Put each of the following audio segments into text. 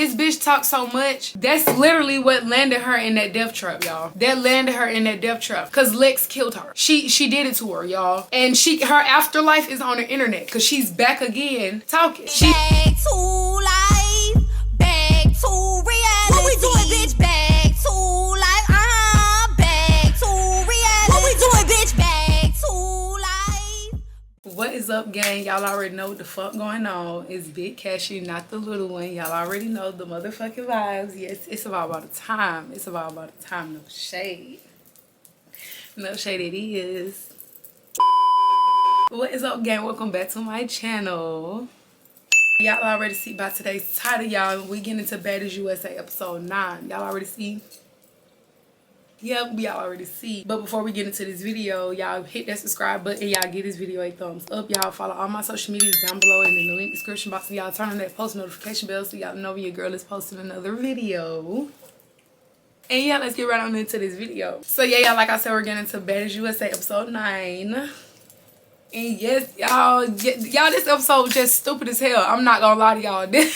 This bitch talks so much. That's literally what landed her in that death trap, y'all. That landed her in that death trap. Cause Lex killed her. She did it to her, y'all. And her afterlife is on the internet. Cause she's back again talking. Back to life. Back to reality. What we doing, bitch? Back to life. Back to reality. What we doing, bitch? Back to life. What is up, gang? Y'all already know what the fuck going on. It's Big Cashew, not the little one. Y'all already know the motherfucking vibes. Yes, it's about the time. It's about the time. No shade. No shade it is. What is up, gang? Welcome back to my channel. Y'all already see by today's title, y'all. We get into Baddies USA episode 9. Y'all already see? Yep, y'all already see. But before we get into this video, y'all hit that subscribe button. Y'all give this video a thumbs up. Y'all follow all my social medias down below and in the link description box. And y'all turn on that post notification bell so y'all know when your girl is posting another video. And yeah, let's get right on into this video. So yeah, y'all, like I said, we're getting into Baddies USA episode 9. And yes, y'all, this episode was just stupid as hell. I'm not gonna lie to y'all.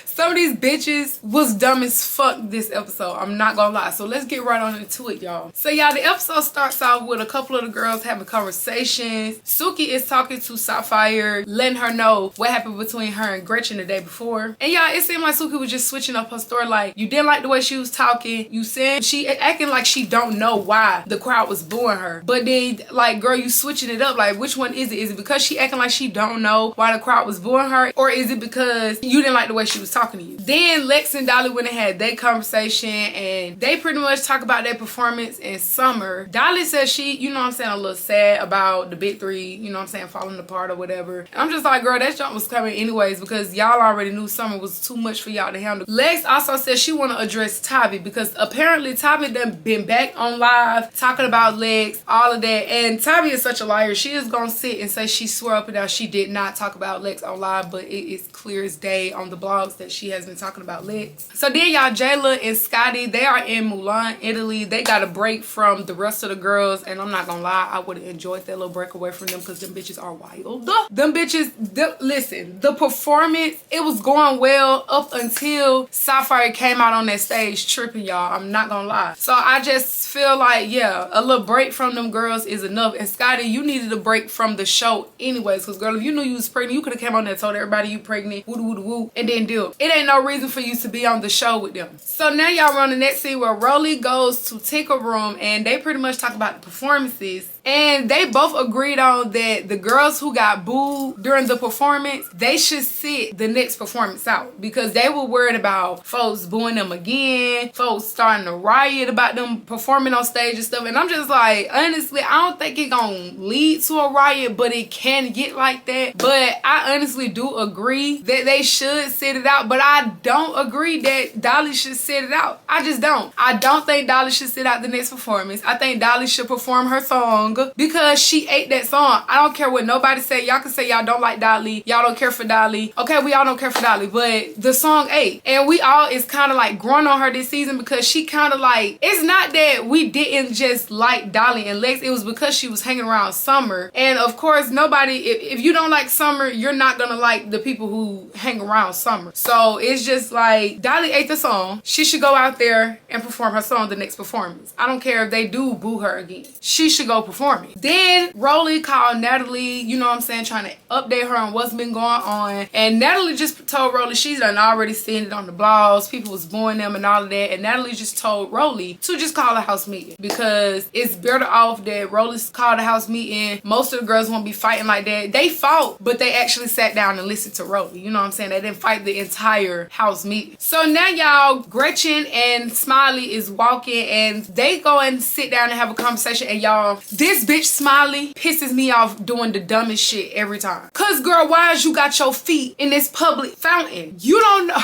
Some of these bitches was dumb as fuck this episode. I'm not gonna lie. So let's get right on into it, y'all. So y'all, the episode starts off with a couple of the girls having conversations. Suki is talking to Sapphire, letting her know what happened between her and Gretchen the day before. And y'all, it seemed like Suki was just switching up her story. Like, you didn't like the way she was talking. You said she acting like she don't know why the crowd was booing her. But then, like, girl, you switching it up. Like, which one is it? Is it because she acting like she don't know why the crowd was booing her? Or is it because you didn't like the way she was talking to you? Then Lex and Dolly went and had their conversation, and they pretty much talk about their performance in Summer. Dolly says she, you know what I'm saying, a little sad about the big three, you know what I'm saying, falling apart or whatever. And I'm just like, girl, that jump was coming anyways because y'all already knew Summer was too much for y'all to handle. Lex also says she want to address Tabby because apparently Tabby done been back on live talking about Lex, all of that. And Tabby is such a liar. She is gonna sit and say she swore up and down she did not talk about Lex on live, but it is clear as day on the blogs that she has been talking about Lex. So then y'all, Jayla and Scotty, they are in Milan, Italy. They got a break from the rest of the girls, and I'm not gonna lie, I would have enjoyed that little break away from them because them bitches are wild. Them bitches, listen, the performance, it was going well up until Sapphire came out on that stage tripping, y'all. I'm not gonna lie. So I just feel like, yeah, a little break from them girls is enough. And Scotty, you needed a break from the show anyways, because girl, if you knew you was pregnant, you could have came on there and told everybody you pregnant, woo woo woo, and then deal. It ain't no reason for you to be on the show with them. So now y'all run the next scene where Rolly goes to Tinker Room and they pretty much talk about the performances. And they both agreed on that the girls who got booed during the performance, they should sit the next performance out because they were worried about folks booing them again, folks starting to riot about them performing on stage and stuff. And I'm just like, honestly, I don't think it gonna lead to a riot, but it can get like that. But I honestly do agree that they should sit it out, but I don't agree that Dolly should sit it out. I just don't. I don't think Dolly should sit out the next performance. I think Dolly should perform her song because she ate that song. I don't care what nobody say. Y'all can say y'all don't like Dolly. Y'all don't care for Dolly. Okay, we all don't care for Dolly, but the song ate. And we all is kind of like growing on her this season because she kind of like, it's not that we didn't just like Dolly and Lex. It was because she was hanging around Summer. And of course, nobody, if you don't like Summer, you're not gonna like the people who hang around Summer. So it's just like, Dolly ate the song. She should go out there and perform her song the next performance. I don't care if they do boo her again. She should go perform it. Then Rolly called Natalie, you know what I'm saying, trying to update her on what's been going on. And Natalie just told Rolly she's done already seen it on the blogs. People was booing them and all of that. And Natalie just told Rolly to just call a house meeting because it's better off that Rolly's called a house meeting. Most of the girls won't be fighting like that. They fought, but they actually sat down and listened to Rolly. You know what I'm saying? They didn't fight the entire house meeting. So now y'all, Gretchen and Smiley is walking and they go and sit down and have a conversation. And y'all, this bitch Smiley pisses me off doing the dumbest shit every time. Cause girl, why is you got your feet in this public fountain? You don't know.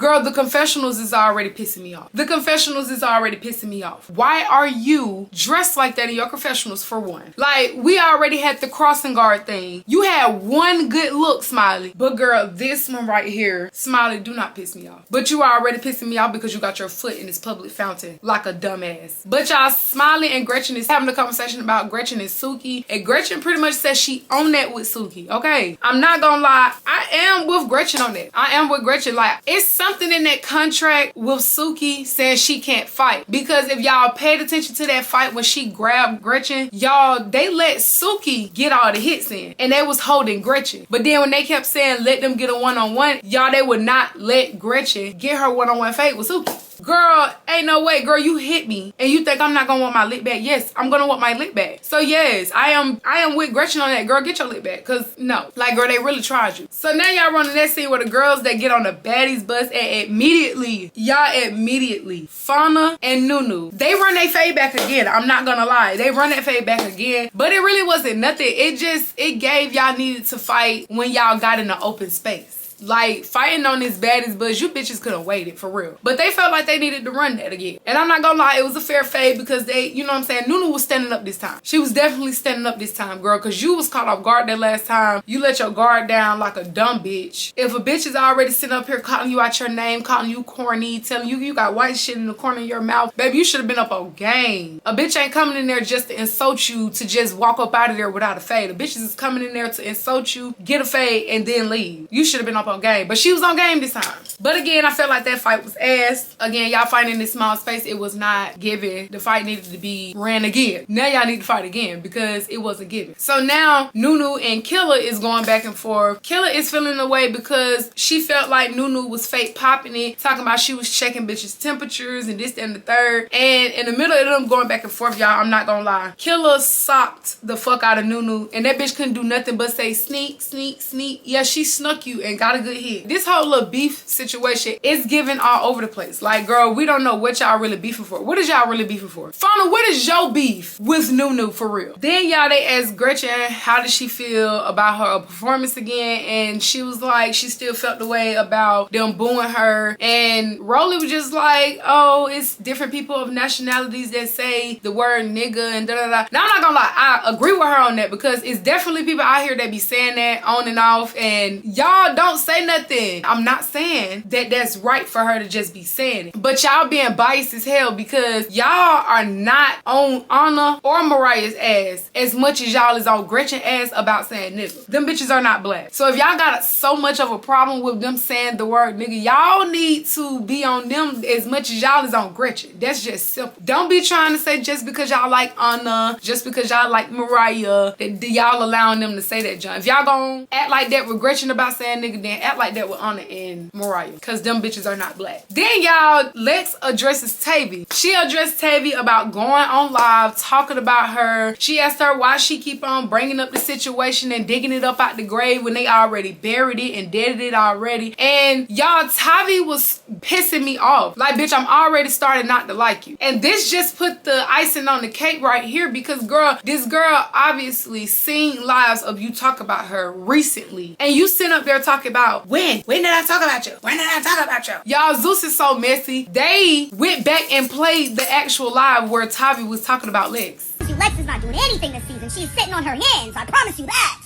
Girl, the confessionals is already pissing me off. The confessionals is already pissing me off. Why are you dressed like that in your confessionals for one? Like, we already had the crossing guard thing. You had one good look, Smiley. But girl, this one right here, Smiley, do not piss me off. But you are already pissing me off because you got your foot in this public fountain like a dumbass. But y'all, Smiley and Gretchen is having a conversation about Gretchen and Suki. And Gretchen pretty much says she on that with Suki. Okay, I'm not gonna lie. I am with Gretchen on that. I am with Gretchen. Like, it's something in that contract with Suki saying she can't fight. Because if y'all paid attention to that fight when she grabbed Gretchen, y'all, they let Suki get all the hits in. And they was holding Gretchen. But then when they kept saying let them get a one-on-one, y'all, they would not let Gretchen get her one-on-one fight with Suki. Girl, ain't no way. Girl, you hit me and you think I'm not gonna want my lick back. Yes, I'm gonna want my lick back. So yes, I am with Gretchen on that. Girl, get your lick back. Cause no, like, girl, they really tried you. So now y'all running that scene where the girls that get on the baddies bus and immediately Fauna and Nunu, they run their fade back again. I'm not gonna lie, they run that fade back again. But it really wasn't nothing. It gave y'all needed to fight when y'all got in the open space. Like, fighting on this baddies bus, you bitches could have waited for real. But they felt like they needed to run that again. And I'm not gonna lie, it was a fair fade because they, you know what I'm saying, Nunu was standing up this time. She was definitely standing up this time, girl, because you was caught off guard that last time. You let your guard down like a dumb bitch. If a bitch is already sitting up here calling you out your name, calling you corny, telling you you got white shit in the corner of your mouth, baby, you should have been up on game. A bitch ain't coming in there just to insult you to just walk up out of there without a fade. A bitch is coming in there to insult you, get a fade, and then leave. You should have been up on game. But she was on game this time. But again, I felt like that fight was ass. Again, y'all fighting in this small space. It was not given. The fight needed to be ran again. Now y'all need to fight again because it wasn't given. So now Nunu and Killer is going back and forth. Killer is feeling away because she felt like Nunu was fake popping it, talking about she was checking bitches' temperatures and this, that, and the third. And in the middle of them going back and forth, y'all, I'm not gonna lie, Killer socked the fuck out of Nunu, and that bitch couldn't do nothing but say sneak, sneak, sneak. Yeah, she snuck you and got a good hit. This whole little beef situation is giving all over the place. Like, girl, we don't know what y'all really beefing for. What is y'all really beefing for? Fauna, what is your beef with Nunu for real? Then y'all, they asked Gretchen how did she feel about her performance again, and she was like she still felt the way about them booing her. And Rolly was just like, oh, it's different people of nationalities that say the word nigga and da da da. Now I'm not gonna lie, I agree with her on that because it's definitely people out here that be saying that on and off, and y'all don't say nothing. I'm not saying that that's right for her to just be saying it, but y'all being biased as hell because y'all are not on Anna or Mariah's ass as much as y'all is on Gretchen ass about saying nigga. Them bitches are not black. So if y'all got so much of a problem with them saying the word nigga, y'all need to be on them as much as y'all is on Gretchen. That's just simple. Don't be trying to say just because y'all like Anna, just because y'all like Mariah, that y'all allowing them to say that, John. If y'all gonna act like that with Gretchen about saying nigga, then act like that with Anna and Mariah, because them bitches are not black. Then y'all, Lex addresses Tavy. She addressed Tavy about going on live, talking about her. She asked her why she keep on bringing up the situation and digging it up out the grave when they already buried it and deaded it already. And y'all, Tavy was pissing me off. Like, bitch, I'm already starting not to like you. And this just put the icing on the cake right here because, girl, this girl obviously seen lives of you talk about her recently. And you sit up there talking about, when did I talk about you? When did I talk about you? Y'all, Zeus is so messy. They went back and played the actual live where Tavy was talking about Lex. Lex is not doing anything this season. She's sitting on her hands. I promise you that.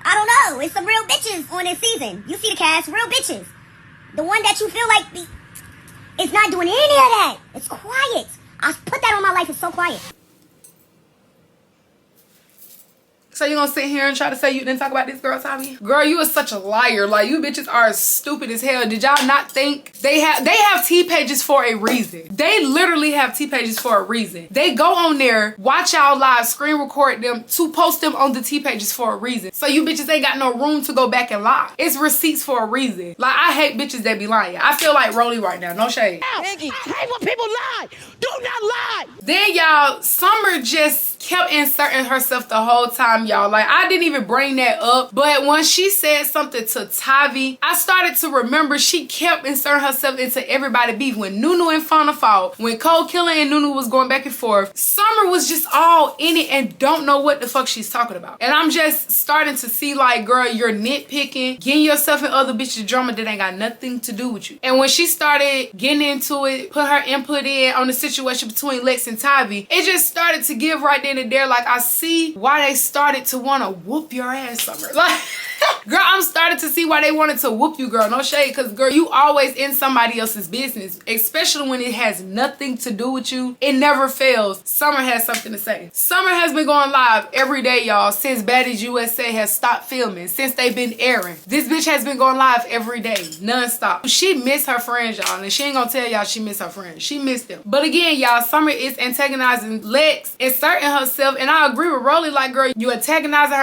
I don't know. It's some real bitches on this season. You see the cast, real bitches. The one that you feel like is not doing any of that. It's quiet. I put that on my life. It's so quiet. So you gonna sit here and try to say you didn't talk about this girl, Tommy? Girl, you are such a liar. Like, you bitches are stupid as hell. Did y'all not think they have T pages for a reason? They literally have T pages for a reason. They go on there, watch y'all live, screen record them to post them on the T pages for a reason. So you bitches ain't got no room to go back and lie. It's receipts for a reason. Like, I hate bitches that be lying. I feel like Rolly right now. No shade. I hate when people lie. Do not lie. Then y'all, Summer just kept inserting herself the whole time, y'all. Like, I didn't even bring that up, but when she said something to Tavi, I started to remember she kept inserting herself into everybody beef. When Nunu and Fauna fought, when Cold Killer and Nunu was going back and forth, Summer was just all in it and don't know what the fuck she's talking about. And I'm just starting to see, like, girl, you're nitpicking, getting yourself in other bitches' drama that ain't got nothing to do with you. And when she started getting into it, put her input in on the situation between Lex and Tavi, it just started to give right then and there. Like, I see why they started to want to whoop your ass, Summer. Like, girl, I'm starting to see why they wanted to whoop you, girl. No shade, because, girl, you always in somebody else's business, especially when it has nothing to do with you. It never fails. Summer has something to say. Summer has been going live every day, y'all, since Baddies USA has stopped filming, since they've been airing. This bitch has been going live every day, non-stop. She missed her friends, y'all, and she ain't gonna tell y'all she missed her friends. She missed them. But again, y'all, Summer is antagonizing Lex, inserting herself, and I agree with Rolly, like, girl, you antagonizing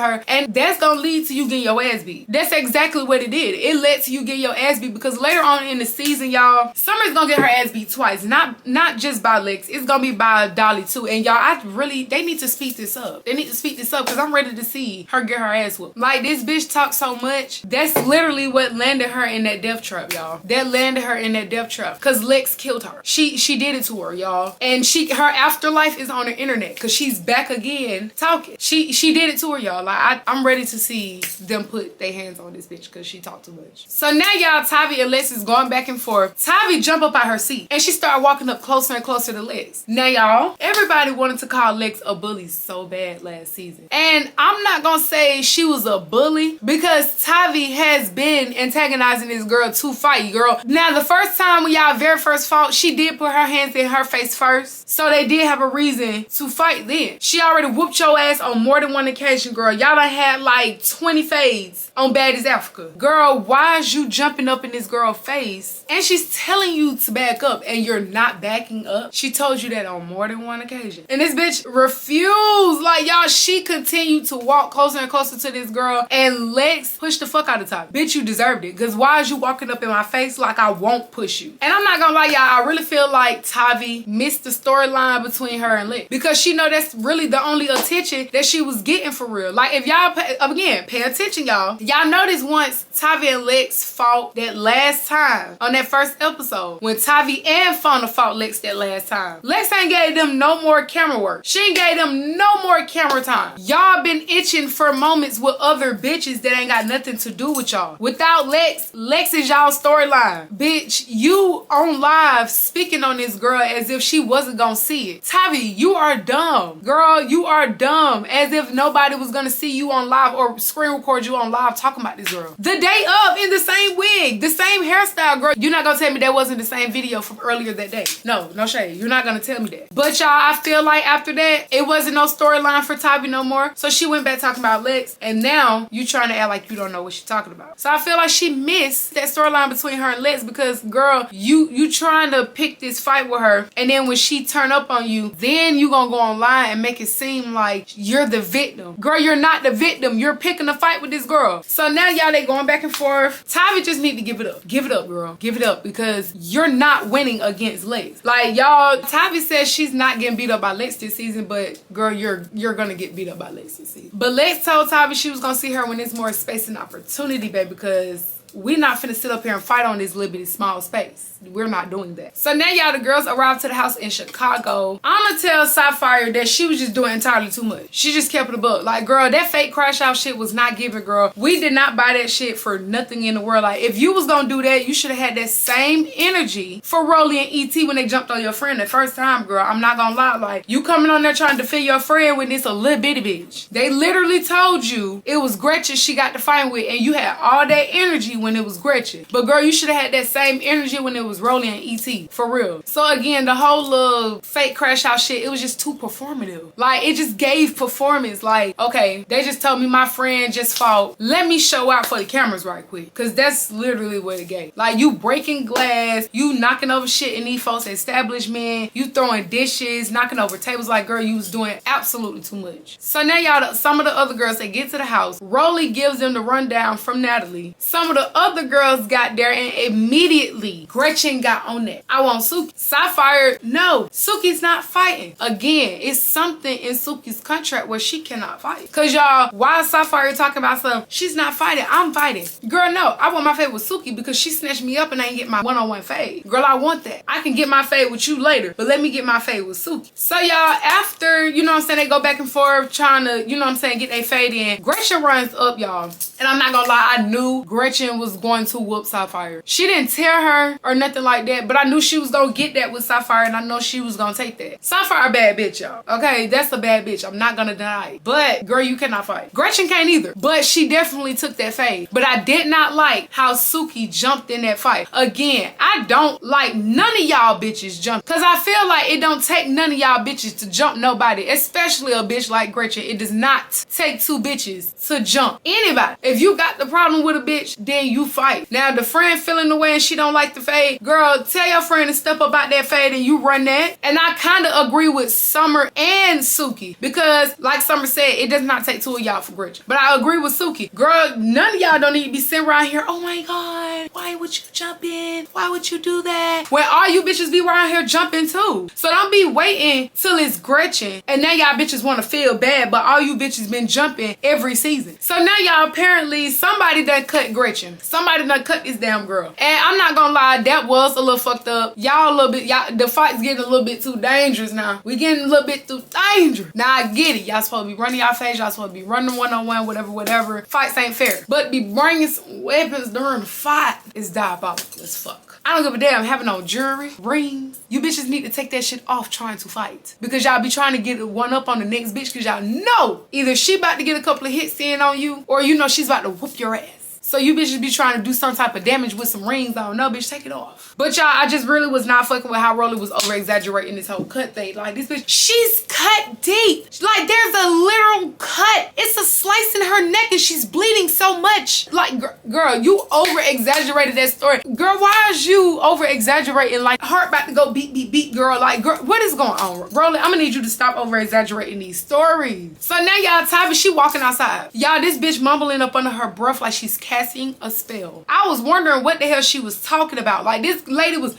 her, and that's gonna lead to you getting your ass beat. That's exactly what it did. It led to you getting your ass beat, because later on in the season, y'all, Summer's gonna get her ass beat twice. Not just by Lex, it's gonna be by Dolly too. And y'all, they need to speed this up. They need to speed this up, because I'm ready to see her get her ass whooped. Like, this bitch talks so much. That's literally what landed her in that death trap, y'all. That landed her in that death trap, because Lex killed her. She did it to her, y'all. And her afterlife is on the internet, because she's back again talking. She did it to her, y'all. Like, I'm ready to see them put their hands on this bitch, because she talked too much. So now, y'all, Tavi and Lex is going back and forth. Tavi jump up out her seat, and she started walking up closer and closer to Lex. Now, y'all, everybody wanted to call Lex a bully so bad last season. And I'm not gonna say she was a bully, because Tavi has been antagonizing this girl to fight, girl. Now, the first time when y'all very first fought, she did put her hands in her face first. So they did have a reason to fight then. She already whooped your ass on more than one occasion, girl. Y'all done had like 20 fades on Baddies Africa. Girl, why is you jumping up in this girl's face? And she's telling you to back up, and you're not backing up. She told you that on more than one occasion. And this bitch refused. Like, y'all, she continued to walk closer and closer to this girl, and Lex pushed the fuck out of Tavi. Bitch, you deserved it, because why is you walking up in my face like I won't push you? And I'm not gonna lie, y'all, I really feel like Tavi missed the storyline between her and Lex, because she know that's really the only attention that she was getting for real. Like, if y'all pay attention, y'all notice once Tavi and Lex fought that last time on that first episode, when Tavi and Fauna fought Lex that last time, Lex ain't gave them no more camera work. She ain't gave them no more camera time. Y'all been itching for moments with other bitches that ain't got nothing to do with y'all. Without Lex is y'all storyline. Bitch, you on live speaking on this girl as if she wasn't gonna see it. Tavi, you are dumb. Girl, you are dumb. As if nobody was gonna see you on live or screen record you on live talking about this girl. The day of, in the same wig, the same hairstyle, girl. You're not gonna tell me that wasn't the same video from earlier that day. No shade. You're not gonna tell me that. But y'all, I feel like after that, it wasn't no storyline for Tavi no more. So she went back talking about Lex, and now you trying to act like you don't know what she's talking about. So I feel like she missed that storyline between her and Lex, because, girl, you trying to pick this fight with her, and then when she turn up on you, then you gonna go online and make it seem like you're the victim. Girl, you're not the victim. You're picking a fight with this girl. So now, y'all, they going back and forth. Tavi just need to give it up. Give it up, girl. Give it up, because you're not winning against Lex. Like, y'all, Tavi says she's not getting beat up by Lex this season, but, girl, you're gonna get beat up by Lex this season. But Lex told Tavi she was gonna see her when there's more space and opportunity, baby, because we're not finna sit up here and fight on this little bitty small space. We're not doing that. So now, y'all, the girls arrived to the house in Chicago. I'ma tell Sapphire that she was just doing entirely too much. She just kept it a buck. Like, girl, that fake crash out shit was not giving, girl. We did not buy that shit for nothing in the world. Like, if you was gonna do that, you should have had that same energy for Rolly and E.T. when they jumped on your friend the first time, girl. I'm not gonna lie. Like, you coming on there trying to defend your friend when it's a little bitty bitch. They literally told you it was Gretchen she got to fight with, and you had all that energy when it was Gretchen. But, girl, you should have had that same energy when it was Rolly and E.T. For real. So, again, the whole little fake crash out shit, it was just too performative. Like, it just gave performance. Like, okay, they just told me my friend just fought. Let me show out for the cameras right quick. Because that's literally what it gave. Like, you breaking glass, you knocking over shit in these folks' establishment, you throwing dishes, knocking over tables. Like, girl, you was doing absolutely too much. So now, y'all, some of the other girls, they get to the house. Rolly gives them the rundown from Natalie. Some of the the other girls got there, and immediately Gretchen got on that. I want Suki. Sapphire, no. Suki's not fighting. Again, it's something in Suki's contract where she cannot fight. Cause y'all, why is Sapphire talking about something? She's not fighting. I'm fighting. Girl, no. I want my fade with Suki because she snatched me up and I ain't get my one-on-one fade. Girl, I want that. I can get my fade with you later, but let me get my fade with Suki. So y'all, after, you know what I'm saying, they go back and forth trying to, you know what I'm saying, get their fade in. Gretchen runs up, y'all. And I'm not gonna lie, I knew Gretchen was going to whoop Sapphire. She didn't tell her or nothing like that, but I knew she was gonna get that with Sapphire, and I know she was gonna take that. Sapphire a bad bitch, y'all. Okay, that's a bad bitch. I'm not gonna deny it. But girl, you cannot fight. Gretchen can't either. But she definitely took that fade. But I did not like how Suki jumped in that fight. Again, I don't like none of y'all bitches jump. Cause I feel like it don't take none of y'all bitches to jump nobody, especially a bitch like Gretchen. It does not take two bitches to jump anybody. If you got the problem with a bitch, then you fight. Now, the friend feeling the way and she don't like the fade, girl, tell your friend to step up out that fade and you run that. And I kind of agree with Summer and Suki because, like Summer said, it does not take two of y'all for Gretchen. But I agree with Suki. Girl, none of y'all don't need to be sitting around here, oh my God, why would you jump in? Why would you do that? When all you bitches be around here jumping too. So don't be waiting till it's Gretchen and now y'all bitches want to feel bad, but all you bitches been jumping every season. So now y'all apparently somebody done cut Gretchen. Somebody done cut this damn girl. And I'm not gonna lie, that was a little fucked up. Y'all a little bit, y'all, the fight's getting a little bit too dangerous now. We getting a little bit too dangerous. Now I get it. Y'all supposed to be running y'all face. Y'all supposed to be running one-on-one, whatever. Fights ain't fair. But be bringing some weapons during the fight is diabolical as fuck. I don't give a damn having no jewelry, rings. You bitches need to take that shit off trying to fight. Because y'all be trying to get one up on the next bitch because y'all know either she about to get a couple of hits in on you or you know she's about to whoop your ass. So you bitches be trying to do some type of damage with some rings. I don't know, bitch, take it off. But y'all, I just really was not fucking with how Rolly was over exaggerating this whole cut thing. Like this bitch, she's cut deep. Like there's a literal cut. It's a slice in her neck and she's bleeding so much. Like girl, you over exaggerated that story. Girl, why is you over exaggerating? Like heart about to go beat, girl. Like girl, what is going on? Rolly, I'm gonna need you to stop over exaggerating these stories. So now y'all, Tavi, she walking outside. Y'all, this bitch mumbling up under her breath like she's casting a spell. I was wondering what the hell she was talking about. Like this lady was,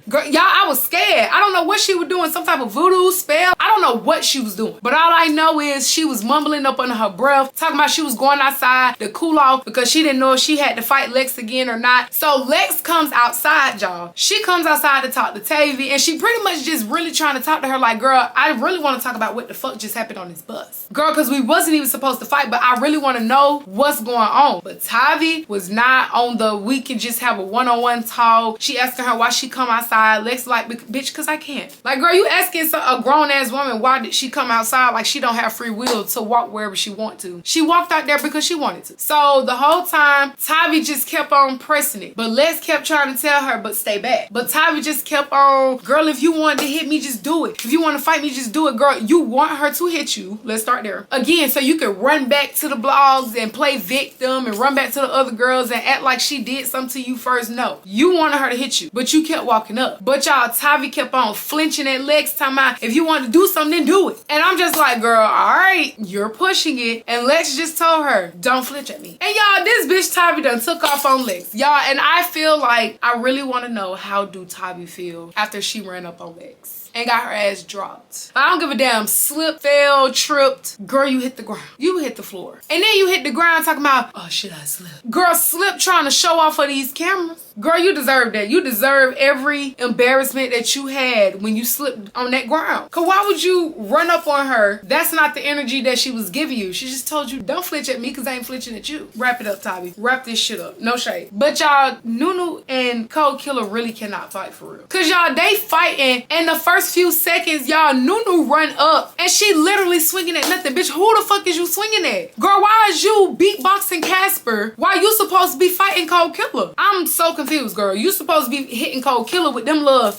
girl, y'all, I was scared. I don't know what she was doing, some type of voodoo spell. I don't know what she was doing. But all I know is she was mumbling up under her breath, talking about she was going outside to cool off because she didn't know if she had to fight Lex again or not. So Lex comes outside, y'all. She comes outside to talk to Tavy and she pretty much just really trying to talk to her like, girl, I really want to talk about what the fuck just happened on this bus. Girl, because we wasn't even supposed to fight, but I really want to know what's going on. But Tavy was not on the we can just have a one-on-one talk. She asking her why she come outside. Lex like, bitch, because I can't. Like, girl, you asking a grown-ass woman why did she come outside like she don't have free will to walk wherever she want to. She walked out there because she wanted to. So the whole time, Tavy just kept on pressing it. But Lex kept trying to tell her, but stay back. But Tavy just kept on, girl, if you want to hit me, just do it. If you want to fight me, just do it. Girl, you want her to hit you. Let's start there. Again, so you can run back to the blogs and play victim and run back to the other girls and act like she did something to you first. No. You wanted her to hit you, but you kept walking up. But y'all, Tavy kept on flinching at Lex, talking about, if you want to do something, then do it. And I'm just like, girl, all right, you're pushing it. And Lex just told her, don't flinch at me. And y'all, this bitch Tavy done took off on Lex. Y'all, and I feel like I really want to know how do Tavy feel after she ran up on Lex and got her ass dropped. I don't give a damn. Slipped, fell, tripped. Girl, you hit the ground. You hit the floor. And then you hit the ground talking about, oh shit, I slipped. Girl, slip trying to show off for these cameras. Girl, you deserve that. You deserve every embarrassment that you had when you slipped on that ground. Cause why would you run up on her? That's not the energy that she was giving you. She just told you, don't flinch at me because I ain't flinching at you. Wrap it up, Tavy. Wrap this shit up. No shade. But y'all, Nunu and Cold Killer really cannot fight for real. Cause y'all, they fighting and the first few seconds, y'all, Nunu run up and she literally swinging at nothing. Bitch, who the fuck is you swinging at? Girl, why is you beatboxing Casper? Why you supposed to be fighting Cold Killer? I'm so confused, girl. You supposed to be hitting Cold Killer with them little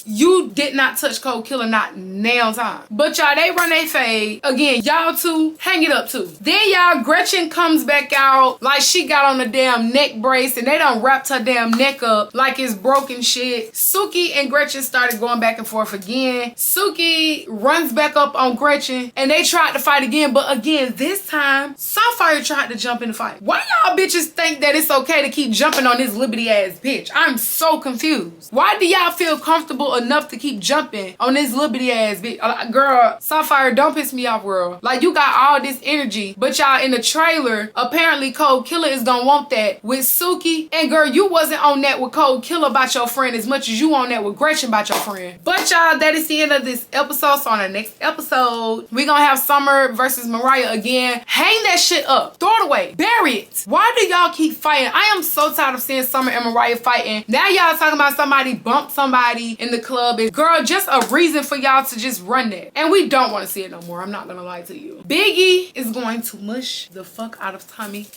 You did not touch Cold Killer, not nail time. But y'all, they run they fade. Again, y'all two, hang it up too. Then y'all, Gretchen comes back out like she got on a damn neck brace and they done wrapped her damn neck up like it's broken shit. Suki and Gretchen started going back and forth again. Suki runs back up on Gretchen and they tried to fight again. But again, this time, Sapphire tried to jump in the fight. Why y'all bitches think that it's okay to keep jumping on this liberty ass bitch? I'm so confused. Why do y'all feel comfortable enough to keep jumping on this liberty ass bitch? Girl, Sapphire, don't piss me off, girl. Like, you got all this energy, but y'all in the trailer, apparently Cold Killer is gonna want that with Suki. And girl, you wasn't on that with Cold Killer about your friend as much as you on that with Gretchen about your friend. But y'all, that is the end of this episode. So on the next episode, we gonna have Summer versus Mariah again. Hang that shit up. Throw it away. Bury it. Why do y'all keep fighting? I am so tired of seeing Summer and Mariah fighting. Now y'all talking about somebody bumped somebody in the club. And girl, just a reason for y'all to just run that. And we don't want to see it no more. I'm not gonna lie to you. Biggie is going to mush the fuck out of Tommy.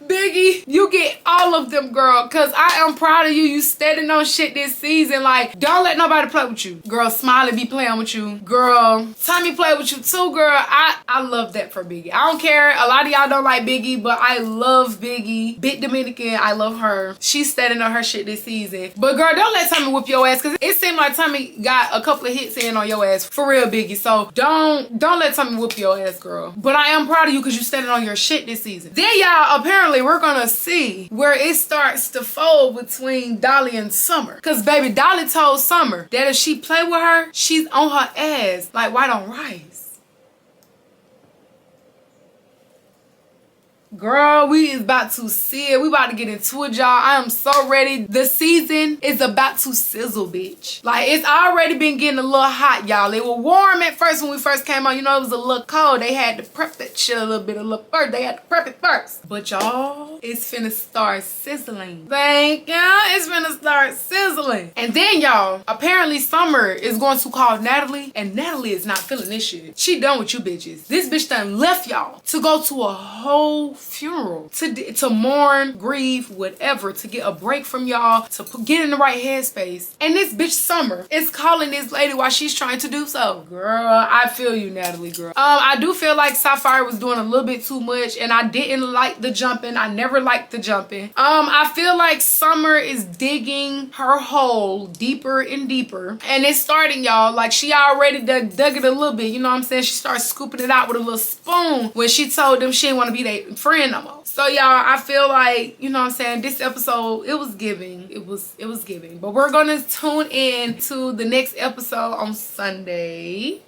Biggie, you get all of them, girl, because I am proud of you. You standing on shit this season. Like, don't let nobody play with you. Girl, Smiley be playing with you. Girl, Tommy play with you too, girl. I love that for Biggie. I don't care. A lot of y'all don't like Biggie, but I love Biggie. Big Dominican, I love her. She's standing on her shit this season. But girl, don't let Tommy whoop your ass, because it seemed like Tommy got a couple of hits in on your ass. For real, Biggie. So don't let Tommy whoop your ass, girl. But I am proud of you because you standing on your shit this season. Then y'all, apparently, we're gonna see where it starts to fold between Dolly and Summer. Because baby, Dolly told Summer that if she play with her, she's on her ass like white on rice. Girl, we is about to see it. We about to get into it, y'all. I am so ready. The season is about to sizzle, bitch. Like, it's already been getting a little hot, y'all. It was warm at first when we first came on. You know, it was a little cold. They had to prep that shit a little bit, first. They had to prep it first. But y'all, it's finna start sizzling. Thank you. It's finna start sizzling. And then, y'all, apparently Summer is going to call Natalie, and Natalie is not feeling this shit. She done with you bitches. This bitch done left y'all to go to a whole funeral, to mourn, grieve, whatever, to get a break from y'all, to get in the right headspace. And this bitch Summer is calling this lady while she's trying to do so. Girl, I feel you, Natalie, girl. I do feel like Sapphire was doing a little bit too much, and I didn't like the jumping. I never liked the jumping. I feel like Summer is digging her hole deeper and deeper, and it's starting, y'all. Like, she already dug it a little bit, you know what I'm saying? She started scooping it out with a little spoon when she told them she didn't want to be their friend no more. So y'all, I feel like, you know what I'm saying, this episode, it was giving. It was giving. But we're gonna tune in to the next episode on Sunday.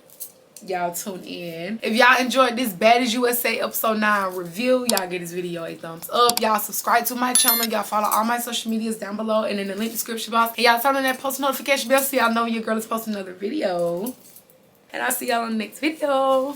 Y'all tune in. If y'all enjoyed this Baddies USA episode 9 review, y'all give this video a thumbs up. Y'all subscribe to my channel. Y'all follow all my social medias down below and in the link description box. And y'all turn on that post notification bell so y'all know your girl is posting another video. And I'll see y'all on the next video.